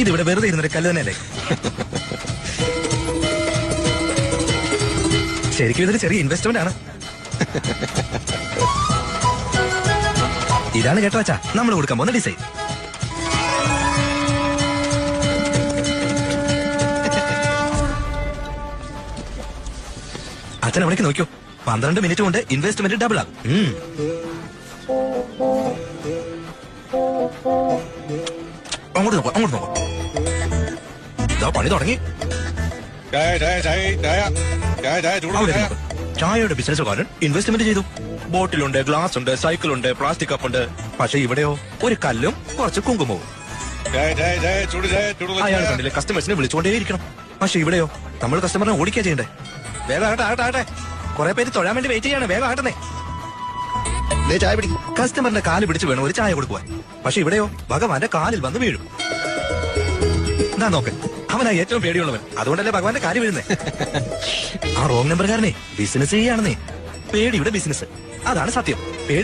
ഇതിവിടെ വെറുതെ ഇരുന്നൊരു കല്ല് തന്നെയല്ലേ? ശരിക്കും ഇതൊരു ചെറിയ ഇൻവെസ്റ്റ്മെന്റ് ആണ്. ഇതാണ് കേട്ടോ അച്ഛാ നമ്മൾ കൊടുക്കാൻ പോകുന്ന ഡിസൈൻ. അച്ഛൻ അവിടേക്ക് നോക്കിയോ, 12 മിനിറ്റ് കൊണ്ട് ഇൻവെസ്റ്റ്മെന്റ് ഡബിൾ ആകും. അങ്ങോട്ട് നോക്കാം, അങ്ങോട്ട് നോക്കാം. ഇതാ പണി തുടങ്ങി. ചായയുടെ ബിസിനസ്സുകാരൻ ഇൻവെസ്റ്റ്മെന്റ് ചെയ്തു. ബോട്ടിലുണ്ട്, ഗ്ലാസ് ഉണ്ട്, സൈക്കിളുണ്ട്, പ്ലാസ്റ്റിക് കപ്പ് ഉണ്ട്. പക്ഷെ ഇവിടെയോ ഒരു കല്ലും കുറച്ച് കുങ്കുമവും. അയാൾ കണ്ടില്ലേ, കസ്റ്റമേഴ്സിനെ വിളിച്ചുകൊണ്ടേയിരിക്കണം. പക്ഷെ ഇവിടെയോ നമ്മൾ കസ്റ്റമറിനെ ഓടിക്കാ ചെയ്യണ്ടേ. വേഗം ആട്ടെ ആട്ടെ ആട്ടെ, കുറെ പേര് തൊഴാൻ വേണ്ടി വെയിറ്റ് ചെയ്യാണ്. വേഗം ആട്ടെ. ചായ പിടിക്കും. കസ്റ്റമറിന്റെ കാല് പിടിച്ച് വേണം ഒരു ചായ കൊടുക്കുവാൻ. പക്ഷെ ഇവിടെയോ ഭഗവാന്റെ കാലിൽ വന്ന് വീഴും. എന്താ നോക്ക്, അവനാ ഏറ്റവും പേടിയുള്ളവൻ. അതുകൊണ്ടല്ലേ ഭഗവാന്റെ കാല് വീഴുന്നേ. ആ റോങ് നമ്പർകാരനെ ബിസിനസ് ചെയ്യാണെന്നേ. പേടിയുടെ ബിസിനസ്, അതാണ് സത്യം. പേടി